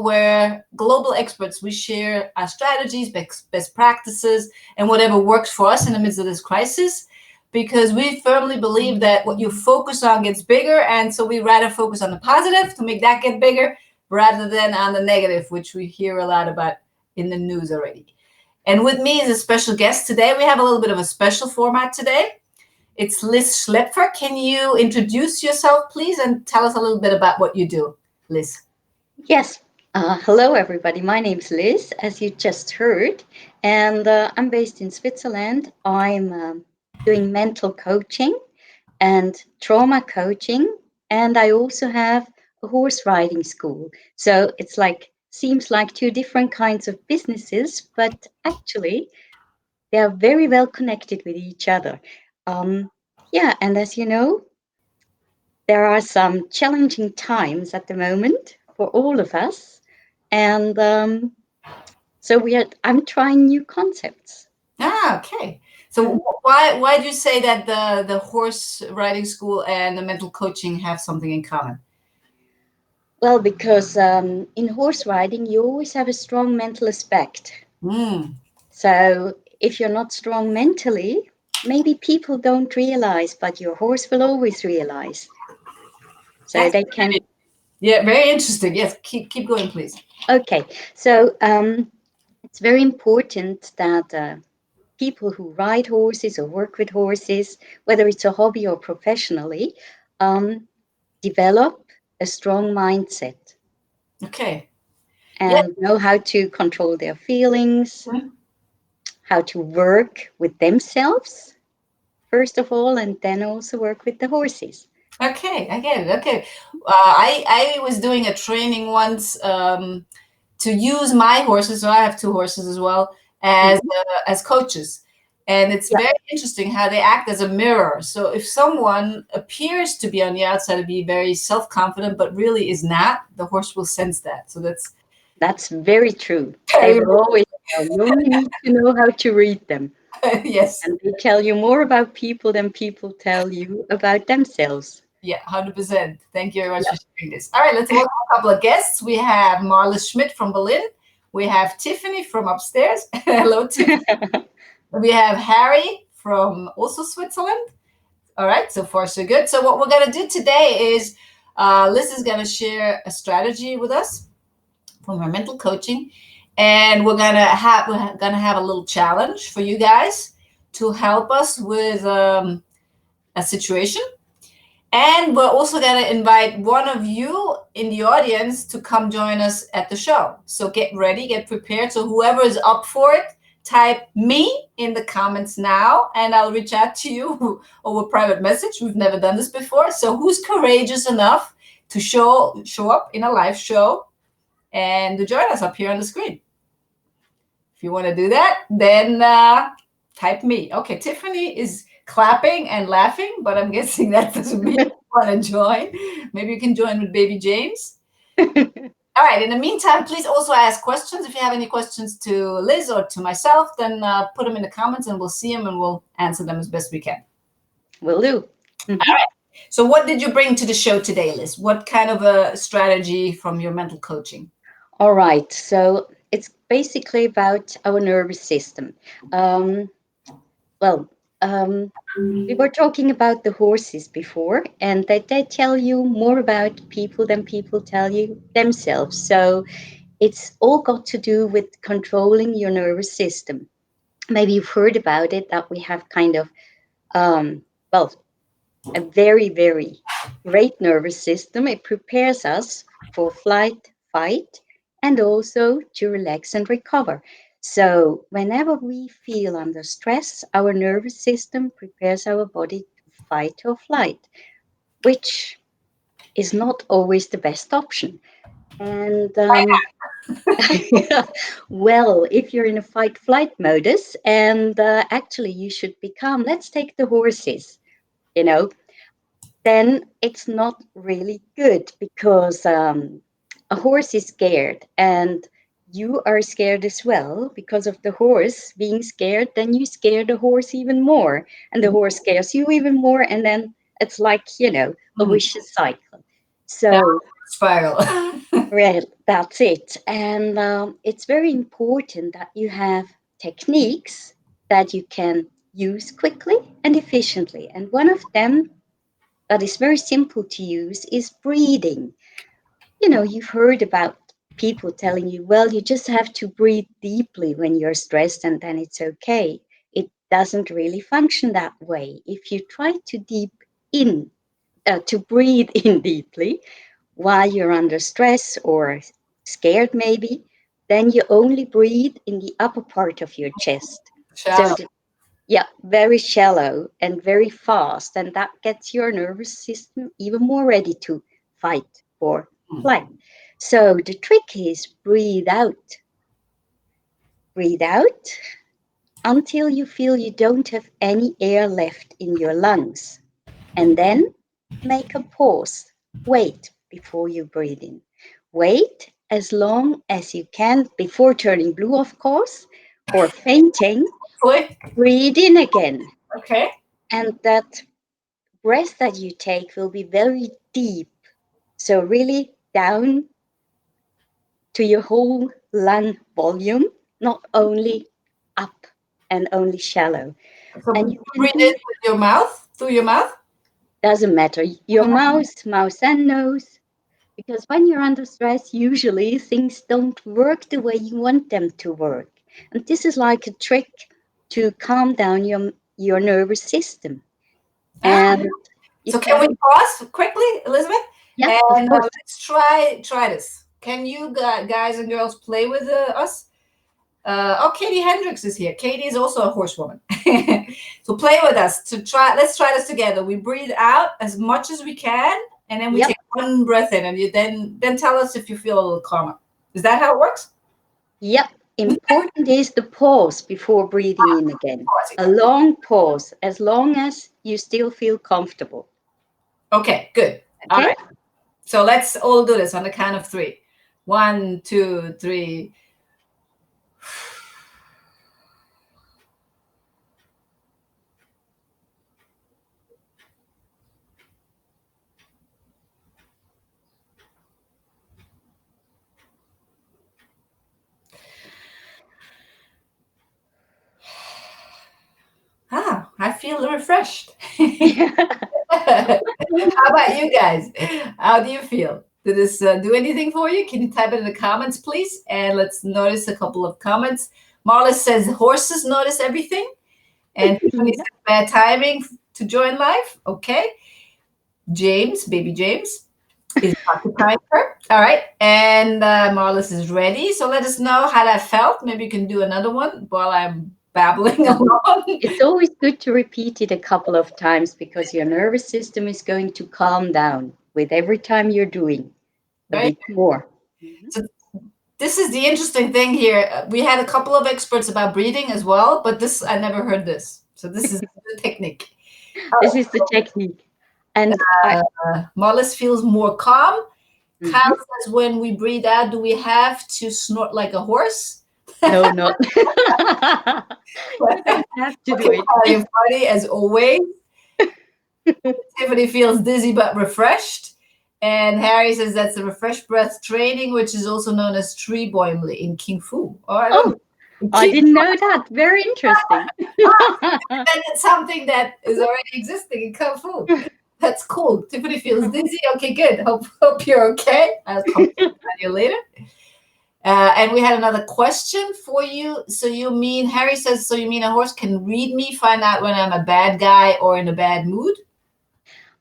show where global experts, we share our strategies, best practices, and whatever works for us in the midst of this crisis, because we firmly believe that what you focus on gets bigger. And so we rather focus on the positive to make that get bigger rather than on the negative, which we hear a lot about in the news already. And with me is a special guest today. We have a little bit of a special format today. It's Lis Schläpfer. Can you introduce yourself, please, and tell us a little bit about what you do, Lis? Yes. Hello, everybody. My name's Liz, as you just heard, and I'm based in Switzerland. I'm doing mental coaching and trauma coaching, and I also have a horse riding school. So it's seems like two different kinds of businesses, but actually they are very well connected with each other. Um, yeah, and as you know, there are some challenging times at the moment for all of us, and so I'm trying new concepts. Okay. So why do you say that the horse riding school and the mental coaching have something in common? Well, because in horse riding, you always have a strong mental aspect. Mm. So if you're not strong mentally, maybe people don't realize, but your horse will always realize. So That's they can. yeah, very interesting. Yes, keep going, please. Okay, so it's very important that people who ride horses or work with horses, whether it's a hobby or professionally, um, develop a strong mindset Okay. Yeah. and know how to control their feelings, Mhm. how to work with themselves, first of all, and then also work with the horses. Okay, I get it. Okay. I was doing a training once to use my horses. So I have two horses as well Mhm. as coaches. And it's Yeah, very interesting how they act as a mirror. So if someone appears to be on the outside to be very self-confident, but really is not, the horse will sense that. So that's that's very true. They very will always tell. You only need to know how to read them. yes. And they tell you more about people than people tell you about themselves. Yeah, 100%. Thank you very much for sharing this. All right, let's welcome a couple of guests. We have Marlis Schmidt from Berlin. We have Tiffany from upstairs. Hello, Tiffany. We have Harry from also Switzerland. All right, so far so good. So what we're going to do today is Liz is going to share a strategy with us from her mental coaching, and we're gonna have a little challenge for you guys to help us with a situation. And we're also going to invite one of you in the audience to come join us at the show. So get ready, get prepared. So whoever is up for it, type me in the comments now, and I'll reach out to you over private message. We've never done this before. So who's courageous enough to show up in a live show and to join us up here on the screen? If you want to do that, then type me. Okay, Tiffany is clapping and laughing, but I'm guessing that doesn't mean you want to join. Maybe you can join with baby James. All right, in the meantime, please also ask questions. If you have any questions to Liz or to myself, then put them in the comments and we'll see them and we'll answer them as best we can. Will do. All right. So what did you bring to the show today, Liz? What kind of a strategy from your mental coaching? All right. So it's basically about our nervous system. Um, well, um, we were talking about the horses before, and that they tell you more about people than people tell you themselves. So it's all got to do with controlling your nervous system. Maybe you've heard about it that we have kind of, well, a very, very great nervous system. It prepares us for flight, fight, and also to relax and recover. So, whenever we feel under stress, our nervous system prepares our body to fight or flight, which is not always the best option. And well, if you're in a fight flight modus, and actually you should be calm, let's take the horses. You know, then it's not really good because a horse is scared and you are scared as well because of the horse being scared. Then you scare the horse even more, and the horse scares you even more, and then it's like, a Mhm. vicious cycle. So, Spiral. Well, that's it. And it's very important that you have techniques that you can use quickly and efficiently. And one of them that is very simple to use is breathing. You know, you've heard about people telling you, well, you just have to breathe deeply when you're stressed and then it's okay. It doesn't really function that way. If you try to in, to breathe in deeply while you're under stress or scared, maybe, then you only breathe in the upper part of your chest. So, Shallow. yeah, very shallow and very fast. And that gets your nervous system even more ready to fight or flight. So, the trick is breathe out until you feel you don't have any air left in your lungs. And then make a pause. Wait before you breathe in. Wait as long as you can before turning blue, of course, or fainting. Quick. Breathe in again. Okay. And that breath that you take will be very deep. So, really down to your whole lung volume, not only up and only shallow. So And you can breathe in do, with your mouth, through your mouth. doesn't matter, your mouth and nose. Because when you're under stress, usually things don't work the way you want them to work. And this is like a trick to calm down your nervous system. Ah, And you so can we can, pause quickly, Elizabeth? yeah, of And course. let's try this. Can you guys and girls play with us? Oh, Katie Hendricks is here. Katie is also a horsewoman. So play with us to try. Let's try this together. We breathe out as much as we can, and then we Yep, take one breath in, and you then tell us if you feel a little calmer. Is that how it works? yep. Important is the pause before breathing in again. A long pause, as long as you still feel comfortable. Okay, good. All Okay? right. So let's all do this on the count of three. One, two, three. Ah, I feel refreshed. How about you guys? How do you feel? Did this do anything for you? Can you type it in the comments, please? And let's notice a couple of comments. Marla says horses notice everything. And Tiffany Yeah. says bad timing to join live. Okay. James, baby James, is occupying her. All right. And Marlis is ready. So let us know how that felt. Maybe you can do another one while I'm babbling Yeah. along. It's always good to repeat it a couple of times because your nervous system is going to calm down with every time you're doing a Right. bit more. Mhm. So this is the interesting thing here. We had a couple of experts about breathing as well, but this I never heard this. So this is the technique. This is the technique. And Marlis feels more calm. Kyle mhm. says when we breathe out, do we have to snort like a horse? No, not. You don't have to do Okay, it. Kyle, you're funny as always. Tiffany feels dizzy but refreshed. And Harry says that's the refresh breath training, which is also known as tree boimli in Kung Fu. Oh, I don't Oh, know. I didn't know that. Very interesting. And it's something that is already existing in Kung Fu. That's cool. Tiffany feels dizzy. Okay, good. Hope you're okay. I'll comment on you later. And we had another question for you. So you mean, Harry says, so you mean a horse can read me, find out when I'm a bad guy or in a bad mood?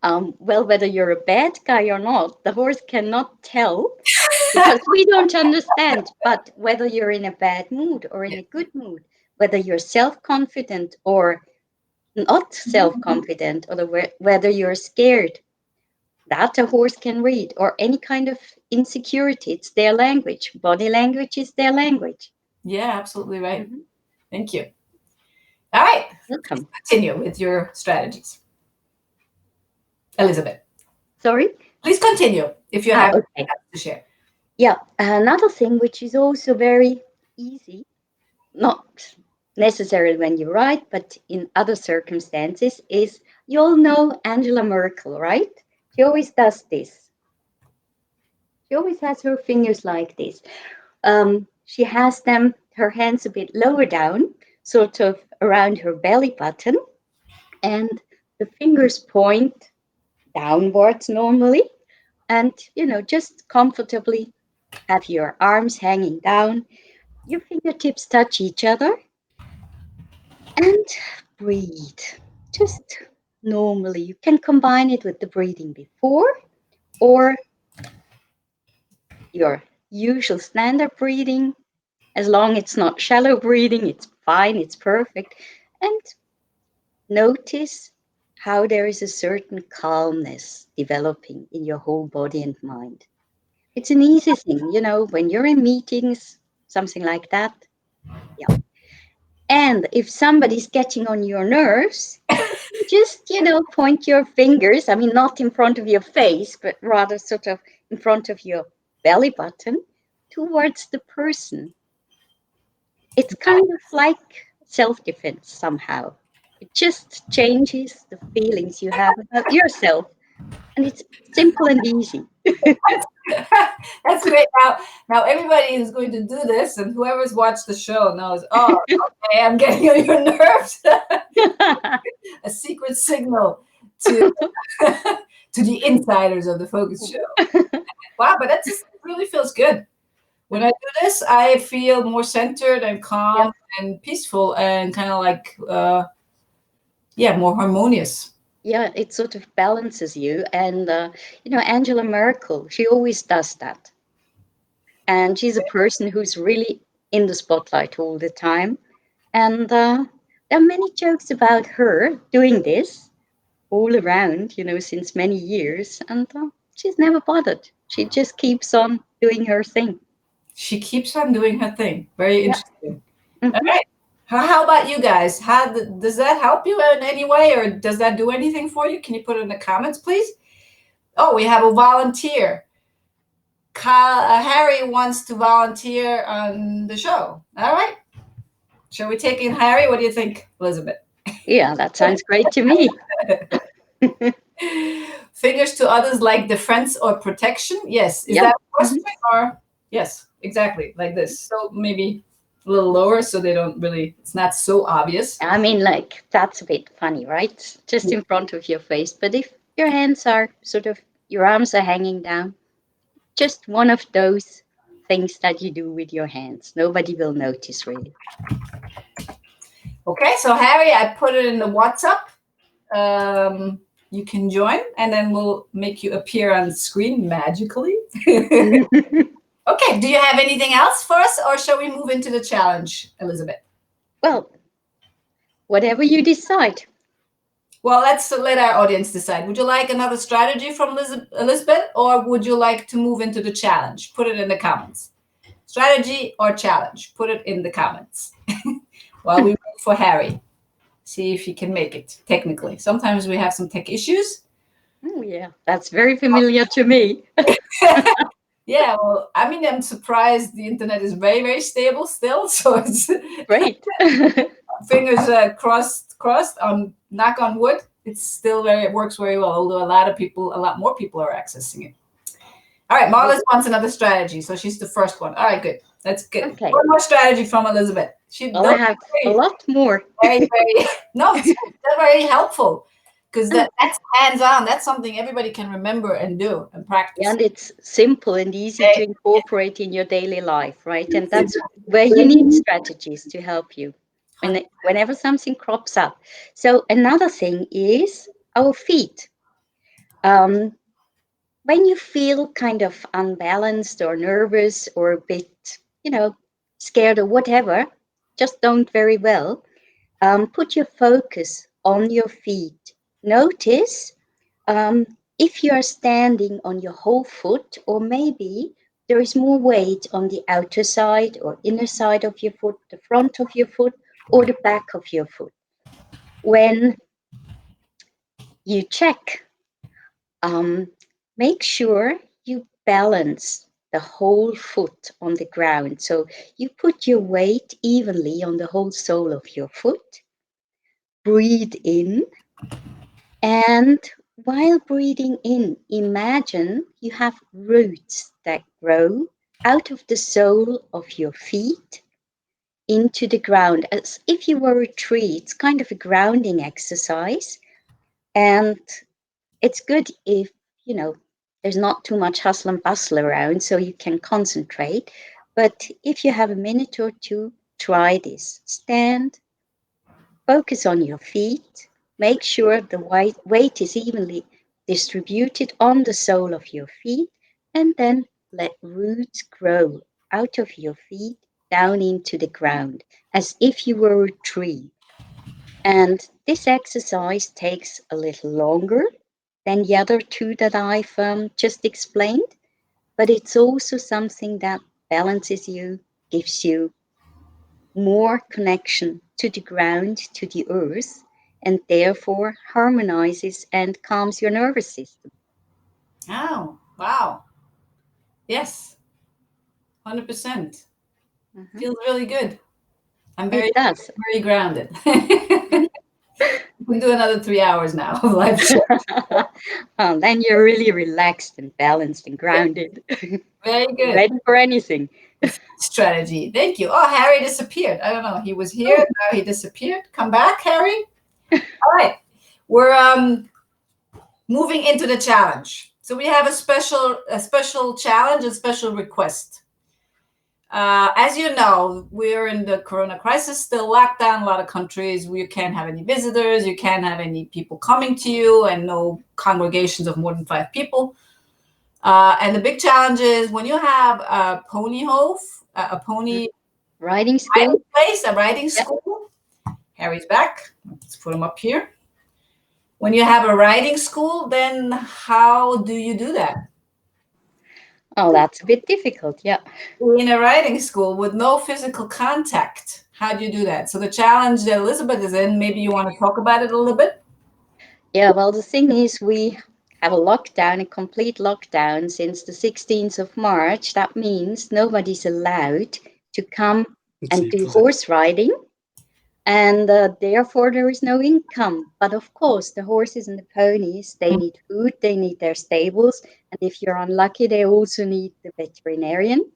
Well, whether you're a bad guy or not, the horse cannot tell because we don't understand. But whether you're in a bad mood or in a good mood, whether you're self confident or not self confident, or whether you're scared, that a horse can read, or any kind of insecurity. It's their language. Body language is their language. Yeah, absolutely right. Mhm. Thank you. All right, Welcome. continue with your strategies. Elizabeth, Sorry? please continue if you Ah, have okay. to share. Yeah, another thing which is also very easy, not necessarily when you write, but in other circumstances, is you all know Angela Merkel, right? She always does this. She always has her fingers like this. She has them, her hands a bit lower down, sort of around her belly button, and the fingers point downwards normally. And, just comfortably have your arms hanging down, your fingertips touch each other, and breathe. Just normally. You can combine it with the breathing before or your usual standard breathing. As long it's not shallow breathing, it's fine, it's perfect. And notice how there is a certain calmness developing in your whole body and mind. It's an easy thing, when you're in meetings, something like that. Yeah. And if somebody's getting on your nerves, just, point your fingers, I mean, not in front of your face, but rather sort of in front of your belly button towards the person. It's kind of like self defense somehow. It just changes the feelings you have about yourself. And it's simple and easy. That's great. Now everybody is going to do this, and whoever's watched the show knows. Oh, okay, I'm getting on your nerves. A secret signal to to the insiders of the Focus Show. Wow, but that just really feels good. When I do this, I feel more centered and Yeah. calm and peaceful and kind of like, yeah, more harmonious. Yeah, it sort of balances you. And, Angela Merkel, she always does that. And she's a person who's really in the spotlight all the time. And there are many jokes about her doing this all around, since many years. And she's never bothered. She just keeps on doing her thing. She keeps on doing her thing. Very Yeah. interesting. All Hmm. right. How about you guys? Does that help you in any way, or does that do anything for you? Can you put it in the comments, please? Oh, we have a volunteer. Harry wants to volunteer on the show. All right. Shall we take in Harry? What do you think, Elizabeth? Yeah, that sounds great to me. Fingers to others like defense or protection. Yes. Is Yeah. that a Hmm. question or yes? Exactly like this. So maybe a little lower so they don't really. It's not so obvious. I mean, like, that's a bit funny, right? Just in front of your face. But if your hands are sort of, your arms are hanging down, just one of those things that you do with your hands. Nobody will notice, really. Okay. So Harry, I put it in the WhatsApp. You can join, and then we'll make you appear on the screen magically. Okay, do you have anything else for us, or shall we move into the challenge, Elizabeth? Well, whatever you decide. Well, let's let our audience decide. Would you like another strategy from Elizabeth, or would you like to move into the challenge? Put it in the comments. Strategy or challenge? Put it in the comments. While we wait for Harry, see if he can make it technically. Sometimes we have some tech issues. Oh, yeah, that's very familiar to me. Yeah, well, I mean, I'm surprised the internet is very, very stable still. So it's Great. fingers crossed on knock on wood. It's still it works very well. Although a lot more people are accessing it. All right, Marlis wants another strategy, so she's the first one. All right, good. That's good. Okay. One more strategy from Elizabeth. Well, I have a lot more. very no, it's very helpful because that's hands on. That's something everybody can remember and do and practice. And it's simple and easy Okay. to incorporate in your daily life, right? And that's where you need strategies to help you whenever something crops up. So another thing is our feet. Um, when you feel kind of unbalanced or nervous or a bit, scared or whatever, just don't very well, put your focus on your feet. Notice if you are standing on your whole foot, or maybe there is more weight on the outer side or inner side of your foot, the front of your foot, or the back of your foot. When you check, um, make sure you balance the whole foot on the ground. So you put your weight evenly on the whole sole of your foot, breathe in, and while breathing in, imagine you have roots that grow out of the sole of your feet into the ground as if you were a tree. It's kind of a grounding exercise. And it's good if, you know, there's not too much hustle and bustle around so you can concentrate. But if you have a minute or two, try this. Stand, focus on your feet, make sure the weight is evenly distributed on the sole of your feet, and then let roots grow out of your feet down into the ground as if you were a tree. And this exercise takes a little longer than the other two that I've just explained, but it's also something that balances you, gives you more connection to the ground, to the earth, and therefore harmonizes and calms your nervous system. Oh, wow. Yes, 100%. Mhm. Feels really good. I'm It very, does. very grounded. We can do another 3 hours now of live chat. Oh, then you're really relaxed and balanced and grounded, Very good ready for anything. strategy. Thank you. Oh, Harry disappeared. I don't know. He was here. Oh, Now he disappeared. Come back, Harry. All right. We're moving into the challenge. So we have a special challenge, a special request. As you know, we're in the corona crisis, still locked down a lot of countries. You can't have any visitors, you can't have any people coming to you, and no congregations of more than 5 people. And the big challenge is when you have a pony hove, a mm, pony riding riding school? place, a riding Yeah. school. Harry's back. Let's put him up here. When you have a riding school, then how do you do that? Oh, that's a bit difficult. Yeah. In a riding school with no physical contact, how do you do that? So the challenge that Elizabeth is in, maybe you want to talk about it a little bit? Yeah, well, the thing is, we have a lockdown, a complete lockdown since the 16th of March. That means nobody's allowed to come and do horse riding, and therefore there is no income. But of course, the horses and the ponies, they need food, they need their stables, and if you're unlucky, they also need the veterinarian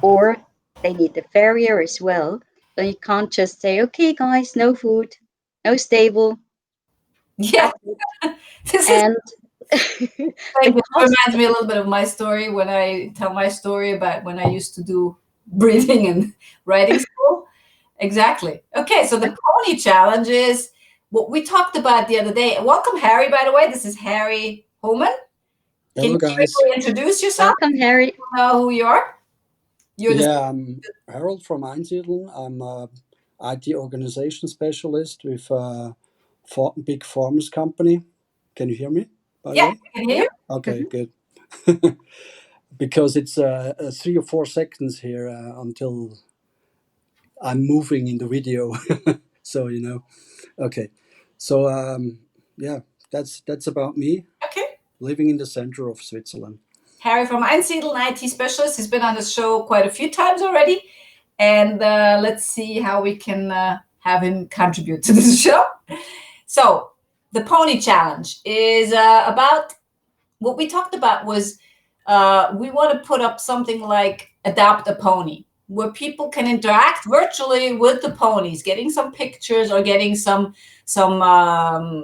or they need the farrier as well. So you can't just say, okay, guys, no food, no stable, Yeah, that's it. this is And the like this cost, reminds me a little bit of my story when I tell my story about when I used to do breathing and writing school. Exactly. Okay, so the pony challenge is what we talked about the other day. Welcome, Harry, by the way. This is Harry Holman. Can Hello, you guys. briefly introduce yourself? welcome, Harry. Know who you are? You're the Yeah, I'm Harold from Einsiedeln. I'm a IT organization specialist with a big farmers company. Can you hear me, by the yeah, way? I can hear Yeah. you. Okay, Hmm. good. Because it's 3 or 4 seconds here until I'm moving in the video. So, okay. So, yeah, that's about me, Okay. living in the center of Switzerland. Harry from Einsiedeln, IT specialist. He's been on the show quite a few times already. And let's see how we can have him contribute to this show. So, the pony challenge is about what we talked about was we want to put up something like Adopt a Pony, where people can interact virtually with the ponies, getting some pictures or getting some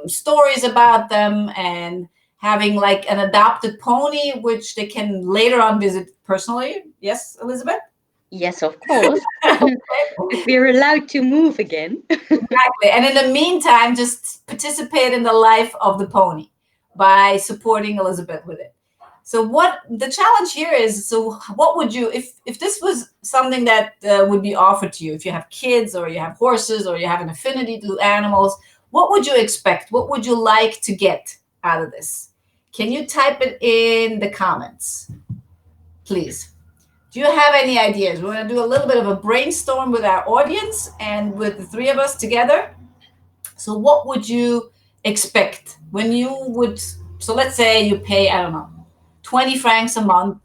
stories about them, and having like an adopted pony, which they can later on visit personally. Yes, Elizabeth? Yes, of course. If Okay. we're allowed to move again. Exactly. And in the meantime, just participate in the life of the pony by supporting Elizabeth with it. So what the challenge here is, so what would you, if this was something that would be offered to you, if you have kids or you have horses or you have an affinity to animals, what would you expect? What would you like to get out of this? Can you type it in the comments, please? Do you have any ideas? We're going to do a little bit of a brainstorm with our audience and with the three of us together. So, what would you expect when you would? So, let's say you pay, I don't know, 20 francs a month,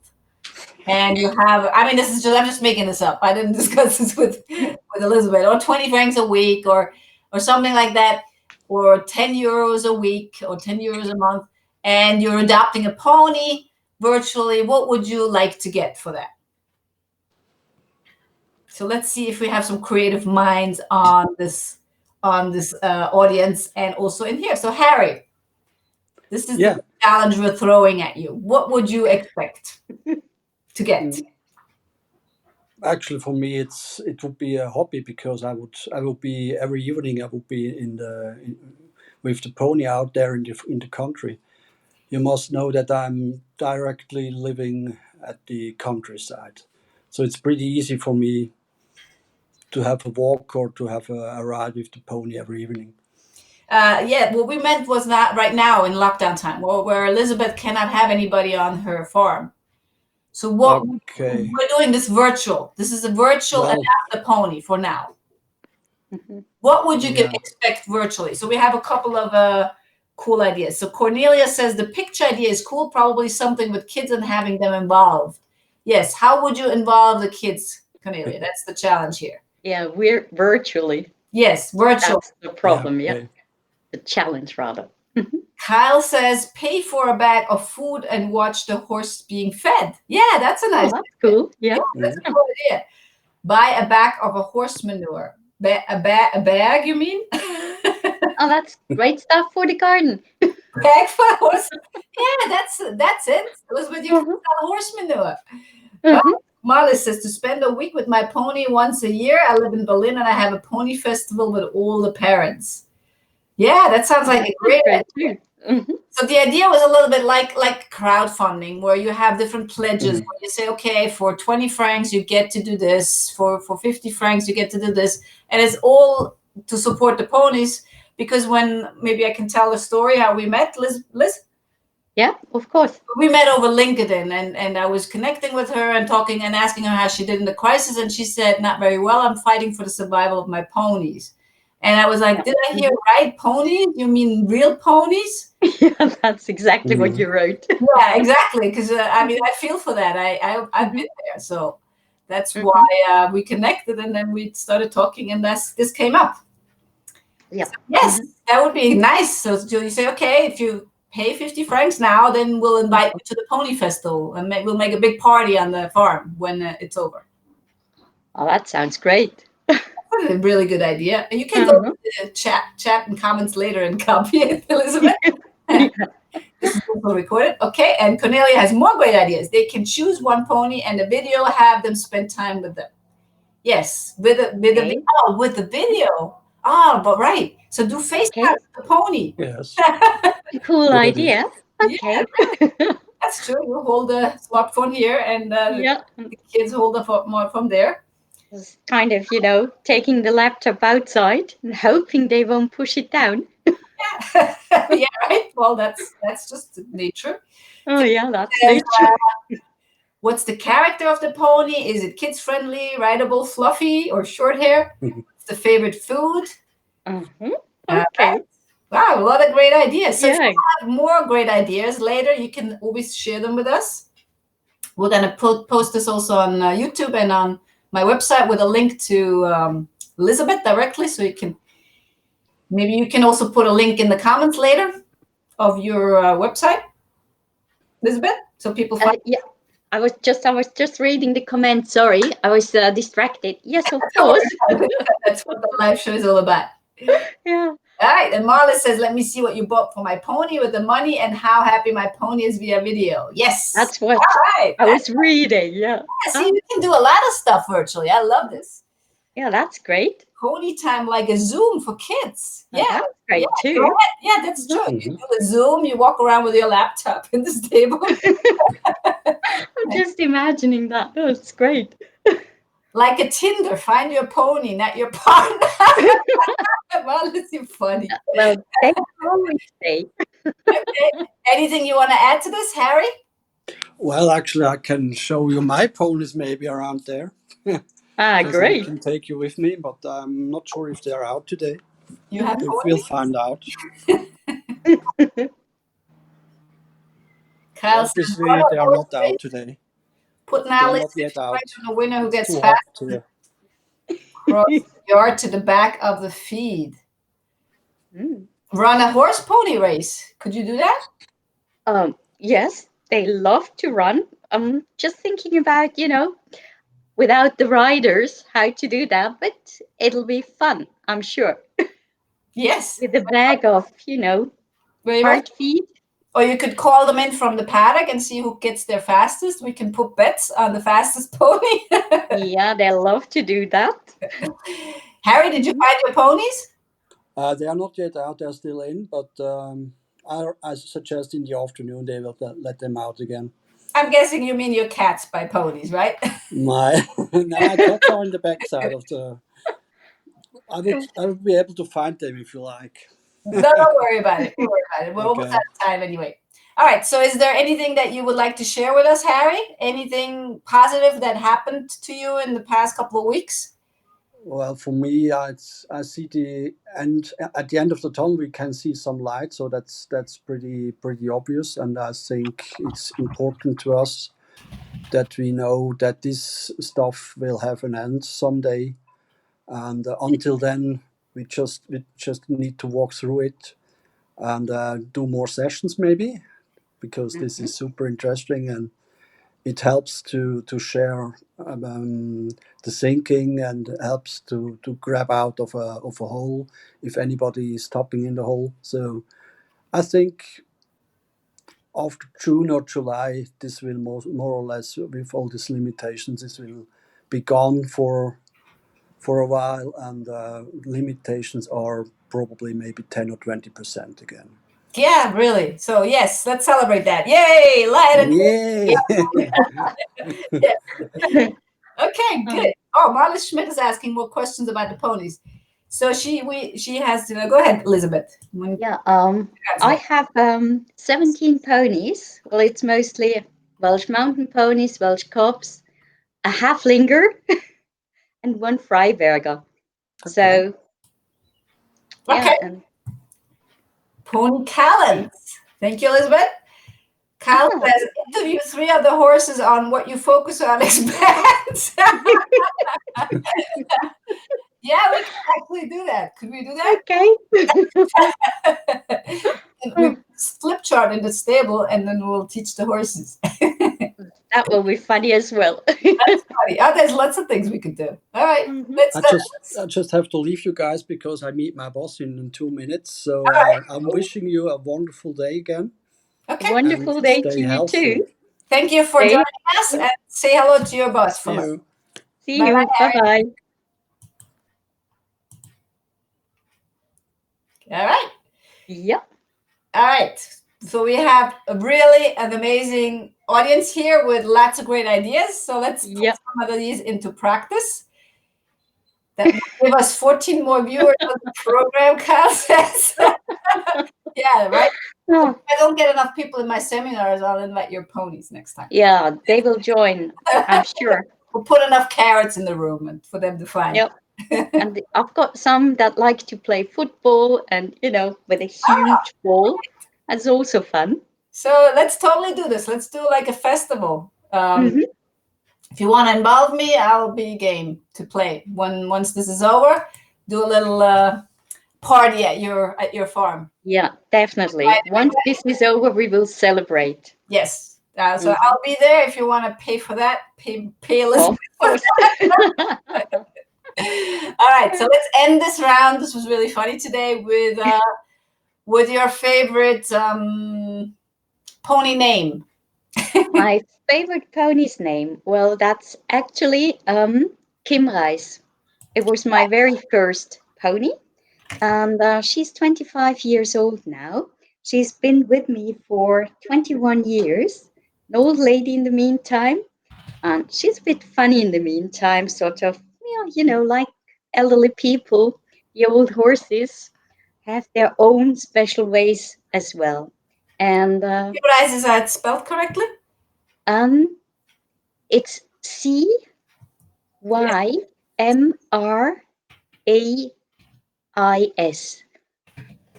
and you have, I mean, this is just, I'm just making this up. I didn't discuss this with Elizabeth, or 20 francs a week, or something like that, or 10 euros a week, or 10 euros a month. and you're adopting a pony virtually, what would you like to get for that? So let's see if we have some creative minds on this audience and also in here. So Harry, this is the challenge we're throwing at you. What would you expect to get? Actually, for me, it would be a hobby because I would be every evening. I would be with the pony out there in the country. You must know that I'm directly living at the countryside, so it's pretty easy for me to have a walk or to have a ride with the pony every evening. Yeah, what we meant was not right now in lockdown time, where Elizabeth cannot have anybody on her farm. So what we're doing this virtual. This is a virtual and the pony for now. What would you expect virtually? So we have a couple of cool ideas. So Cornelia says the picture idea is cool, probably something with kids and having them involved. Yes, how would you involve the kids, Cornelia? That's the challenge here. Yeah, we're virtually. Yes, virtual. That's the problem, the challenge rather. Kyle says, pay for a bag of food and watch the horse being fed. Yeah, that's a nice idea. That's cool. Yeah, that's a cool idea. Buy a bag of a horse manure. A bag, you mean? Oh, that's great stuff for the garden. Bag for horse. Yeah, that's it. Elizabeth, you can sell horse manure. Marla says, to spend a week with my pony once a year. I live in Berlin and I have a pony festival with all the parents. Yeah, that sounds like a great idea. So the idea was a little bit like crowdfunding, where you have different pledges. Where you say, okay, for 20 francs, you get to do this. For 50 francs, you get to do this. And it's all to support the ponies. Because when, maybe I can tell a story how we met, Liz? Yeah, of course. We met over LinkedIn, and I was connecting with her and talking and asking her how she did in the crisis. And she said, not very well. I'm fighting for the survival of my ponies. And I was like, did I hear right? Ponies? You mean real ponies? Yeah, that's exactly what you wrote. Yeah, exactly. Because I mean, I feel for that. I've been there. So that's why we connected, and then we started talking, and this came up. Yeah. So, yes, that would be nice. So you say, okay, if you pay 50 francs now, then we'll invite you to the pony festival, and we'll make a big party on the farm when it's over. Oh, that sounds great. A really good idea. And you can go to the chat and comments later and copy it, Elizabeth. This is also recorded. Okay, and Cornelia has more great ideas. They can choose one pony and a video, have them spend time with them. Yes, with the video. But right. So do FaceTime with the pony. Yes. Cool idea. Okay. Yeah, that's true. You hold the smartphone here, and the kids hold the phone from there. It's kind of, taking the laptop outside and hoping they won't push it down. Yeah, yeah, right. Well, that's just nature. Oh, yeah, that's nature. What's the character of the pony? Is it kids friendly, rideable, fluffy, or short hair? What's the favorite food? Okay. Wow, a lot of great ideas. So if you have more great ideas later, you can always share them with us. We're going to post this also on YouTube and on my website with a link to Elizabeth directly, so you can also put a link in the comments later of your website, Elizabeth, so people find. Yeah, I was just reading the comments. Sorry, I was distracted. Yes, of course. That's what the live show is all about. Yeah. All right, and Marla says, let me see what you bought for my pony with the money and how happy my pony is via video. Yes. That's what I was reading, yeah. See, you can do a lot of stuff virtually. I love this. Yeah, that's great. Pony time like a Zoom for kids. Yeah, that's great too. Yeah, that's true. You do a Zoom, you walk around with your laptop in this table. I'm just imagining that. Oh, it's great. Like a Tinder, find your pony, not your partner. Well, it's funny. Well, they always say. Okay. Anything you want to add to this, Harry? Well, actually, I can show you my ponies maybe around there. Great. I can take you with me, but I'm not sure if they're out today. You have ponies? We'll find out. Obviously, they are not out today. Put now list on the winner who gets faster. Cross the yard to the back of the feed. Run a horse pony race. Could you do that? Yes, they love to run. Just thinking about, without the riders, how to do that, but it'll be fun, I'm sure. Yes, With a bag of, very much. hard feed. Or you could call them in from the paddock and see who gets there fastest. We can put bets on the fastest pony. Yeah, they love to do that. Harry, did you Mhm. find your ponies? They are not yet out; they're still in. But I suggest in the afternoon they will let them out again. I'm guessing you mean your cats by ponies, right? My no, cats are in the backside of the. I would be able to find them if you like. No, don't worry about it. Don't worry about it. We're almost Okay. out of time anyway. All right. So, is there anything that you would like to share with us, Harry? Anything positive that happened to you in the past couple of weeks? Well, for me, I see the end at the end of the tunnel. We can see some light, so that's pretty obvious. And I think it's important to us that we know that this stuff will have an end someday. And until then, we just need to walk through it and do more sessions maybe, because this Mhm. is super interesting and it helps to share the thinking and helps to grab out of a hole if anybody is stopping in the hole. So I think after June or July, this will more or less, with all these limitations, this will be gone for a while, and limitations are probably maybe 10 or 20% again. Yeah, really. So, yes, let's celebrate that. Yay! Light and Yay! yes. Okay, good. Oh, Oh, Marla Schmidt is asking more questions about the ponies. So she has to go ahead, Elizabeth. When yeah. that's I next. have 17 ponies. Well, it's mostly Welsh mountain ponies, Welsh cobs, a Haflinger, and one Freiberger. Okay. So Okay, yeah, and pony Callens. Thank you, Elizabeth. Kyle ah, says, interview three other horses on what you focus on expands. Yeah, we can actually do that. Could we do that? okay. We flip chart in the stable and then we'll teach the horses. That will be funny as well. Funny. Oh, there's lots of things we could do. All right, Mhm. let's I go. just I just have to leave you guys because I meet my boss in 2 minutes. So All right, I'm cool. wishing you a wonderful day again Okay. and Wonderful day to stay you healthy. too. Thank you for Stay. joining us and say hello to your boss See from us. you. See Bye you. Bye bye. bye. All right. Yep. All right. So we have really an amazing audience here with lots of great ideas. So let's put Yep. some of these into practice. That will give us 14 more viewers on the program, Kyle says. Yeah, right. If Oh, I don't get enough people in my seminars, I'll invite your ponies next time. yeah, they will join, I'm sure. We'll put enough carrots in the room and for them to find. Yep. And I've got some that like to play football and, with a huge ball. That's also fun. So let's totally do this. Let's do like a festival. Hmm. If you want to involve me, I'll be game to play. Once this is over, do a little party at your farm. Yeah, definitely. Invite Once everybody. this is over, we will celebrate. Yes. So Hmm. I'll be there if you want to pay for that. Pay Elizabeth Of for course. that. All right. So let's end this round. This was really funny today with your favorite pony name. My favorite pony's name, well, that's actually Kim Rice. It was my very first pony, and she's 25 years old now. She's been with me for 21 years, an old lady in the meantime, and she's a bit funny in the meantime, sort of, like elderly people, the old horses have their own special ways as well. And Is that spelled correctly? um, it's Yes. CYMRAIS.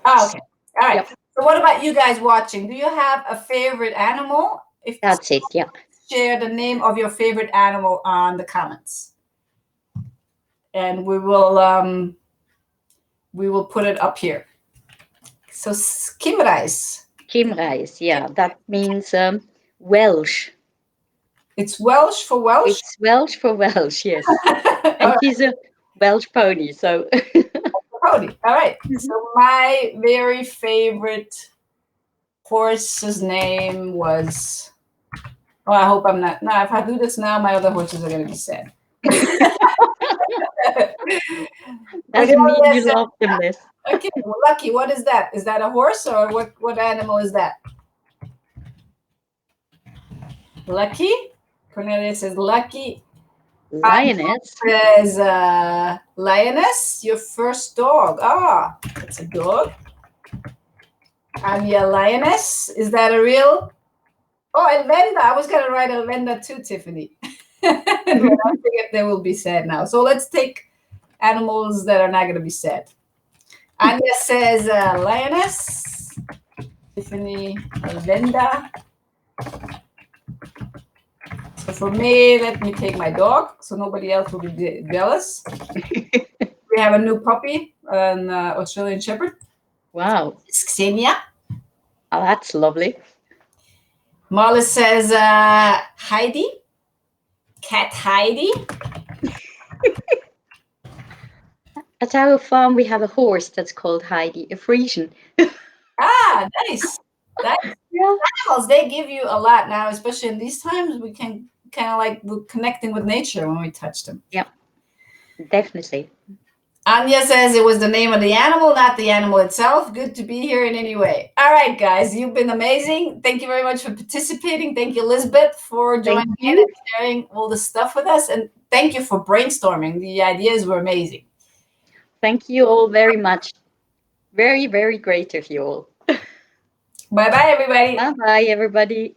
Oh, okay. All right. Yep, So what about you guys watching? Do you have a favorite animal? If that's it. Yeah. share the name of your favorite animal on the comments, and we will put it up here. So Kimrais. Kimreis, yeah, that means Welsh. It's Welsh for Welsh. It's Welsh for Welsh, yes. All And right, he's a Welsh pony, so Cody. All right. Mhm. So my very favorite horse's name was. Oh, I hope I'm not. No, if I do this now, my other horses are going to be sad. But doesn't mean you yes, love them less. okay, well, Lucky, what is that? Is that a horse or what animal is that? Lucky? Cornelia says Lucky. Lioness. Says Lioness, your first dog. Ah, it's a dog. Anya Lioness. Is that a real? Oh, Elvenda. I was going to write Elvenda too, Tiffany. But I figured they will be sad now. So let's take animals that are not going to be sad. Anya says Lioness. Tiffany, Elvenda. So for me, let me take my dog so nobody else will be jealous. We have a new puppy, an Australian Shepherd. Wow. It's Xenia. Oh, that's lovely. Marla says Heidi. Cat Heidi. At our farm, we have a horse that's called Heidi, a Frisian. Ah, nice. Nice. Yeah. Animals, they give you a lot now, especially in these times. We can kind of like we're connecting with nature when we touch them. Yeah, definitely. Anya says it was the name of the animal, not the animal itself. Good to be here in any way. All right, guys, you've been amazing. Thank you very much for participating. Thank you, Lisbeth, for joining in and sharing all the stuff with us. And thank you for brainstorming. The ideas were amazing. Thank you all very much. Very, very great of you all. Bye-bye, everybody. Bye-bye, everybody.